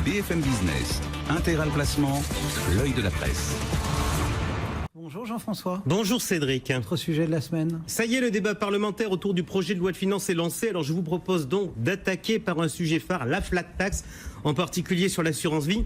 BFM Business, Intégral Placement, l'œil de la presse. Bonjour Jean-François. Bonjour Cédric. Notre sujet de la semaine. Ça y est, le débat parlementaire autour du projet de loi de finances est lancé. Alors je vous propose donc d'attaquer par un sujet phare, la flat tax, en particulier sur l'assurance vie.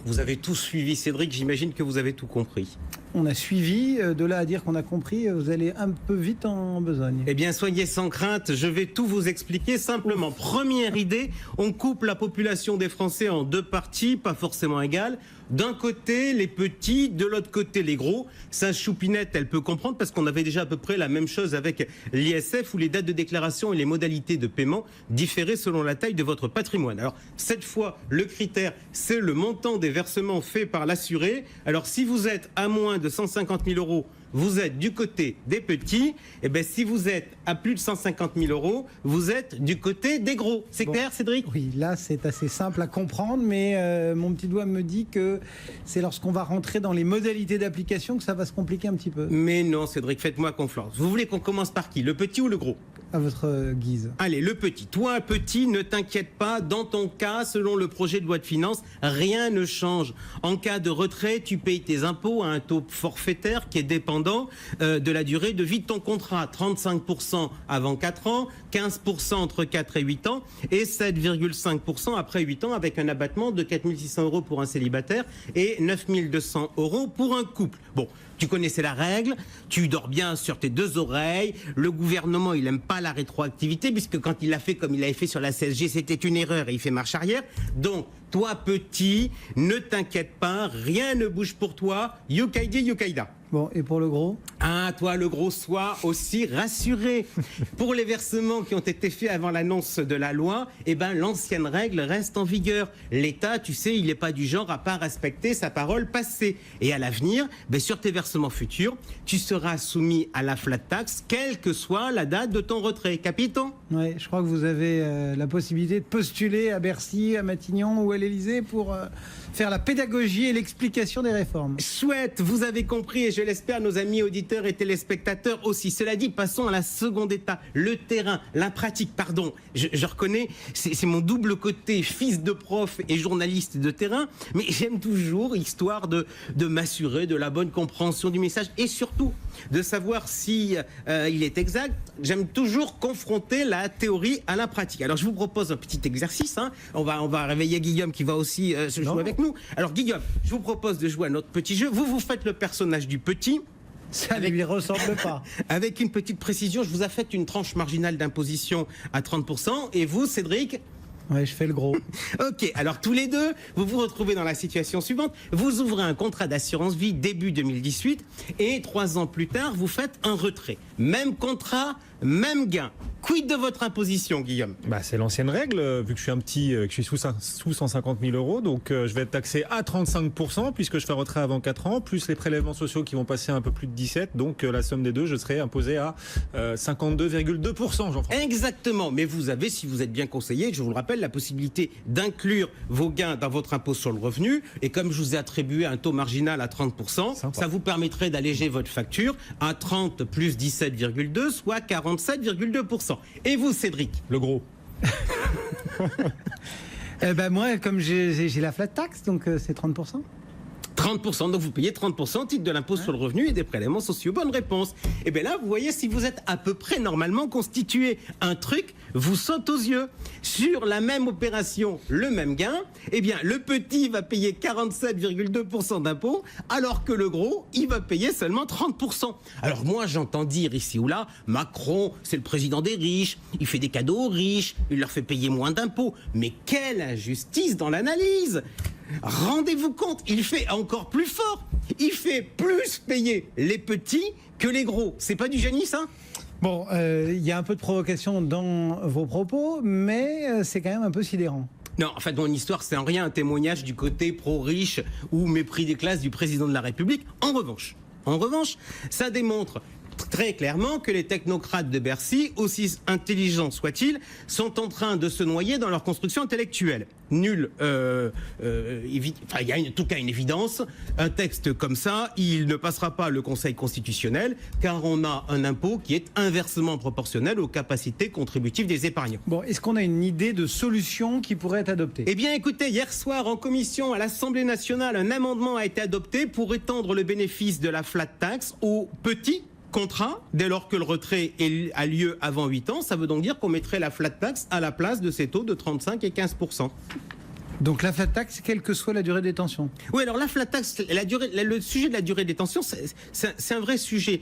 Vous avez tout suivi Cédric, j'imagine que vous avez tout compris. On a suivi, de là à dire qu'on a compris, vous allez un peu vite en besogne. Eh bien, soyez sans crainte, je vais tout vous expliquer simplement. Ouf. Première idée, on coupe la population des Français en deux parties, pas forcément égales. D'un côté, les petits, de l'autre côté, les gros. Ça, Choupinette, elle peut comprendre parce qu'on avait déjà à peu près la même chose avec l'ISF où les dates de déclaration et les modalités de paiement différaient selon la taille de votre patrimoine. Alors, cette fois, le critère, c'est le montant des versements faits par l'assuré. Alors, si vous êtes à moins de 150 000 euros, vous êtes du côté des petits. Et bien, si vous êtes à plus de 150 000 euros, vous êtes du côté des gros. C'est clair, Cédric ? Oui, là, c'est assez simple à comprendre, mais mon petit doigt me dit que c'est lorsqu'on va rentrer dans les modalités d'application que ça va se compliquer un petit peu. Mais non, Cédric, faites-moi confiance. Vous voulez qu'on commence par qui ? Le petit ou le gros ? À votre guise. Allez, le petit. Toi, petit, ne t'inquiète pas. Dans ton cas, selon le projet de loi de finances, rien ne change. En cas de retrait, tu payes tes impôts à un taux forfaitaire qui est dépendant de la durée de vie de ton contrat. 35% avant 4 ans, 15% entre 4 et 8 ans et 7,5% après 8 ans avec un abattement de 4 600 euros pour un célibataire et 9 200 euros pour un couple. Bon, tu connaissais la règle, tu dors bien sur tes deux oreilles. Le gouvernement, il n'aime pas la rétroactivité puisque quand il l'a fait comme il l'avait fait sur la CSG, c'était une erreur et il fait marche arrière. Donc, toi, petit, ne t'inquiète pas, rien ne bouge pour toi. Yukaidi, Yukaida. Bon, et pour le gros ? Ah, toi, le gros, sois aussi rassuré. Pour les versements qui ont été faits avant l'annonce de la loi, eh ben, l'ancienne règle reste en vigueur. L'État, tu sais, il n'est pas du genre à pas respecter sa parole passée. Et à l'avenir, ben, sur tes versements futurs, tu seras soumis à la flat tax, quelle que soit la date de ton retrait. Capitaine ? Oui, je crois que vous avez la possibilité de postuler à Bercy, à Matignon ou à l'Élysée pour faire la pédagogie et l'explication des réformes. Chouette, vous avez compris et je l'espère nos amis auditeurs et téléspectateurs aussi. Cela dit, passons à la seconde étape, le terrain, la pratique, pardon. Je reconnais, c'est mon double côté, fils de prof et journaliste de terrain, mais j'aime toujours, histoire de m'assurer de la bonne compréhension du message et surtout de savoir si il est exact. J'aime toujours confronter la théorie à la pratique. Alors je vous propose un petit exercice, hein. On va réveiller Guillaume qui va aussi se jouer avec nous. Alors Guillaume, je vous propose de jouer à notre petit jeu. Vous faites le personnage du petit. Ça ne lui ressemble pas. Avec une petite précision, je vous ai fait une tranche marginale d'imposition à 30%. Et vous, Cédric ? Ouais, je fais le gros. Ok, alors tous les deux, vous vous retrouvez dans la situation suivante. Vous ouvrez un contrat d'assurance vie début 2018 et 3 ans plus tard, vous faites un retrait. Même contrat, même gain. Quid de votre imposition, Guillaume ? C'est l'ancienne règle, vu que je suis un petit, que je suis sous 150 000 euros, donc je vais être taxé à 35% puisque je fais retrait avant 4 ans, plus les prélèvements sociaux qui vont passer à un peu plus de 17, donc la somme des deux, je serai imposé à 52,2%, Jean-François. Exactement, mais vous avez, si vous êtes bien conseillé, je vous le rappelle, la possibilité d'inclure vos gains dans votre impôt sur le revenu, et comme je vous ai attribué un taux marginal à 30%, ça vous permettrait d'alléger votre facture à 30 plus 17,2, soit 47,2%. Et vous, Cédric ? Le gros. Moi, comme j'ai la flat tax, donc c'est 30%. 30%, donc vous payez 30% au titre de l'impôt sur le revenu et des prélèvements sociaux. Bonne réponse. Et bien là, vous voyez, si vous êtes à peu près normalement constitué, un truc vous saute aux yeux. Sur la même opération, le même gain, eh bien, le petit va payer 47,2% d'impôt, alors que le gros, il va payer seulement 30%. Alors moi, j'entends dire ici ou là, Macron, c'est le président des riches, il fait des cadeaux aux riches, il leur fait payer moins d'impôts. Mais quelle injustice dans l'analyse ! Rendez-vous compte, il fait encore plus fort. Il fait plus payer les petits que les gros. C'est pas du génie, ça ? Bon, il y a un peu de provocation dans vos propos, mais c'est quand même un peu sidérant. Non, en fait, mon histoire, c'est en rien un témoignage du côté pro-riche ou mépris des classes du président de la République. En revanche, ça démontre très clairement que les technocrates de Bercy, aussi intelligents soient-ils, sont en train de se noyer dans leur construction intellectuelle. Il y a en tout cas une évidence, un texte comme ça, il ne passera pas le Conseil constitutionnel, car on a un impôt qui est inversement proportionnel aux capacités contributives des épargnants. Bon, est-ce qu'on a une idée de solution qui pourrait être adoptée? Eh bien, écoutez, hier soir, en commission à l'Assemblée nationale, un amendement a été adopté pour étendre le bénéfice de la flat tax aux petits contrat, dès lors que le retrait a lieu avant 8 ans. Ça veut donc dire qu'on mettrait la flat tax à la place de ces taux de 35 et 15%. Donc la flat tax, quelle que soit la durée de détention. Oui, alors la flat tax, le sujet de la durée de détention, c'est un vrai sujet.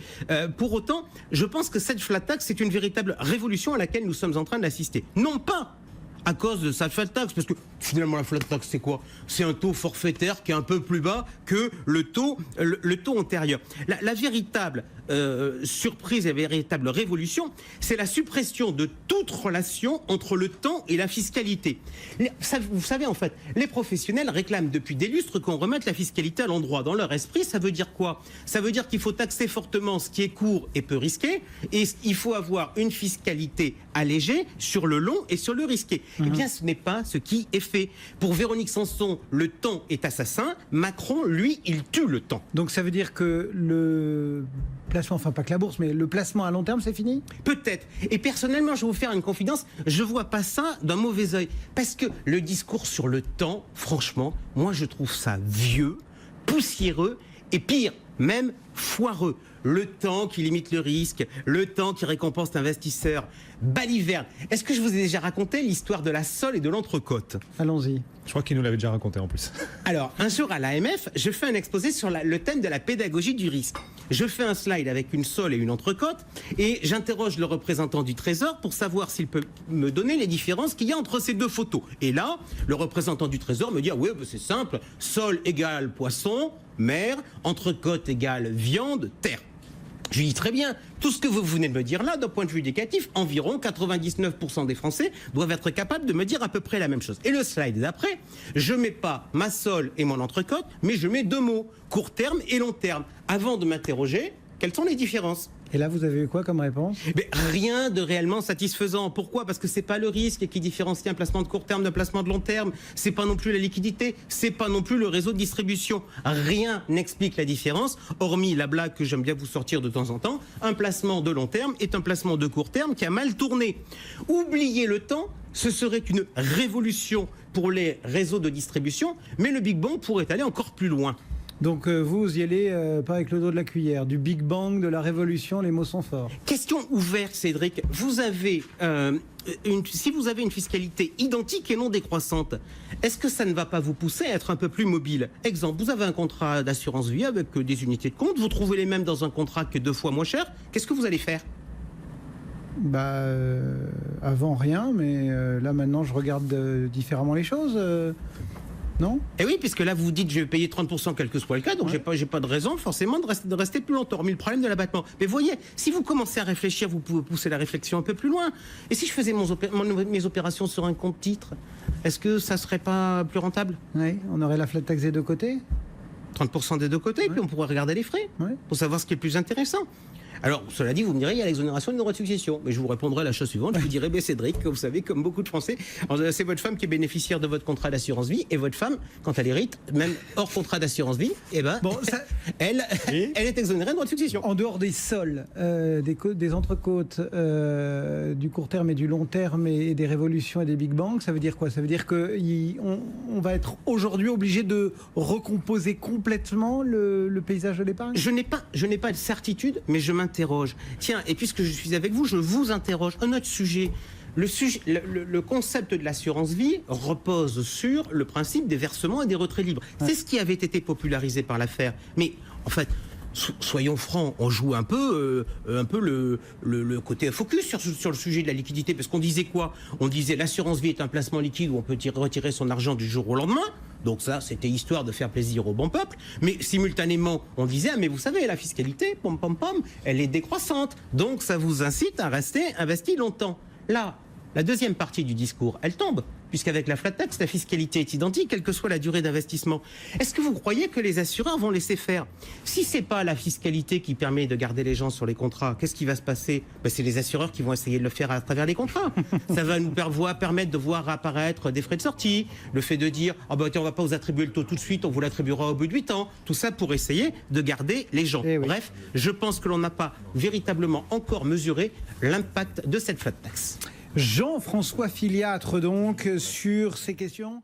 Pour autant, je pense que cette flat tax, c'est une véritable révolution à laquelle nous sommes en train d'assister. Non pas à cause de sa flat tax, parce que finalement la flat tax c'est quoi? C'est un taux forfaitaire qui est un peu plus bas que le taux antérieur. La véritable surprise et véritable révolution, c'est la suppression de toute relation entre le temps et la fiscalité. Vous savez, en fait, les professionnels réclament depuis des lustres qu'on remette la fiscalité à l'endroit. Dans leur esprit, ça veut dire quoi? Ça veut dire qu'il faut taxer fortement ce qui est court et peu risqué, et il faut avoir une fiscalité allégée sur le long et sur le risqué. Eh bien, ce n'est pas ce qui est fait. Pour Véronique Sanson, le temps est assassin. Macron, lui, il tue le temps. Donc ça veut dire que le placement, enfin pas que la bourse, mais le placement à long terme, c'est fini? Peut-être. Et personnellement, je vais vous faire une confidence, je vois pas ça d'un mauvais œil. Parce que le discours sur le temps, franchement, moi je trouve ça vieux, poussiéreux et pire, même foireux. Le temps qui limite le risque, le temps qui récompense l'investisseur. Baliverne. Est-ce que je vous ai déjà raconté l'histoire de la sole et de l'entrecôte? Allons-y. Je crois qu'il nous l'avait déjà raconté en plus. Alors, un jour à l'AMF, je fais un exposé sur le thème de la pédagogie du risque. Je fais un slide avec une sole et une entrecôte et j'interroge le représentant du Trésor pour savoir s'il peut me donner les différences qu'il y a entre ces deux photos. Et là, le représentant du Trésor me dit « Ah oui, bah c'est simple, sole égale poisson, mer, entrecôte égale viande, terre ». Je lui dis très bien, tout ce que vous venez de me dire là, d'un point de vue éducatif, environ 99% des Français doivent être capables de me dire à peu près la même chose. Et le slide d'après, je mets pas ma sole et mon entrecôte, mais je mets deux mots, court terme et long terme, avant de m'interroger, quelles sont les différences? Et là, vous avez eu quoi comme réponse? Mais rien de réellement satisfaisant. Pourquoi? Parce que c'est pas le risque qui différencie un placement de court terme d'un placement de long terme. C'est pas non plus la liquidité. C'est pas non plus le réseau de distribution. Rien n'explique la différence, hormis la blague que j'aime bien vous sortir de temps en temps. Un placement de long terme est un placement de court terme qui a mal tourné. Oublier le temps, ce serait une révolution pour les réseaux de distribution, mais le Big Bang pourrait aller encore plus loin. Donc vous y allez pas avec le dos de la cuillère, du Big Bang, de la révolution, les mots sont forts. Question ouverte, Cédric. Vous avez, si vous avez une fiscalité identique et non décroissante, est-ce que ça ne va pas vous pousser à être un peu plus mobile? Exemple, vous avez un contrat d'assurance vie avec des unités de compte, vous trouvez les mêmes dans un contrat que 2 fois moins cher, qu'est-ce que vous allez faire? Bah, avant rien, mais là maintenant je regarde différemment les choses. Non? Eh oui, puisque là, vous vous dites, je vais payer 30%, quel que soit le cas, donc j'ai pas de raison forcément de rester plus longtemps. Mais le problème de l'abattement. Mais voyez, si vous commencez à réfléchir, vous pouvez pousser la réflexion un peu plus loin. Et si je faisais mes opérations sur un compte titre, est-ce que ça serait pas plus rentable? Oui, on aurait la flat tax des deux côtés. 30% des deux côtés, puis on pourrait regarder les frais pour savoir ce qui est le plus intéressant. Alors, cela dit, vous me direz, il y a l'exonération du droit de succession. Mais je vous répondrai à la chose suivante. Je vous dirai, Cédric, vous savez, comme beaucoup de Français, c'est votre femme qui est bénéficiaire de votre contrat d'assurance vie. Et votre femme, quand elle hérite, même hors contrat d'assurance vie, eh ben, bon, ça... elle est exonérée de droit de succession. En dehors des sols, des entrecôtes, du court terme et du long terme et des révolutions et des Big Bang, ça veut dire quoi? Ça veut dire qu'on va être aujourd'hui obligé de recomposer complètement le paysage de l'épargne? Je n'ai pas de certitude, mais je m'interroge. Tiens, et puisque je suis avec vous, je vous interroge. Un autre sujet. Le concept de l'assurance vie repose sur le principe des versements et des retraits libres. C'est ce qui avait été popularisé par l'affaire. Mais en fait, soyons francs, on joue un peu le côté focus sur le sujet de la liquidité. Parce qu'on disait quoi? On disait l'assurance vie est un placement liquide où on peut retirer son argent du jour au lendemain. Donc ça, c'était histoire de faire plaisir au bon peuple. Mais simultanément, on disait, ah, mais vous savez, la fiscalité, elle est décroissante. Donc ça vous incite à rester investi longtemps. Là, la deuxième partie du discours, elle tombe. puisqu'avec la flat tax, la fiscalité est identique, quelle que soit la durée d'investissement. Est-ce que vous croyez que les assureurs vont laisser faire? Si c'est pas la fiscalité qui permet de garder les gens sur les contrats, qu'est-ce qui va se passer? C'est les assureurs qui vont essayer de le faire à travers les contrats. Ça va nous permettre de voir apparaître des frais de sortie, le fait de dire on va pas vous attribuer le taux tout de suite, on vous l'attribuera au bout de 8 ans. Tout ça pour essayer de garder les gens. Oui. Bref, je pense que l'on n'a pas véritablement encore mesuré l'impact de cette flat tax. Jean-François Filiatre, donc, sur ces questions.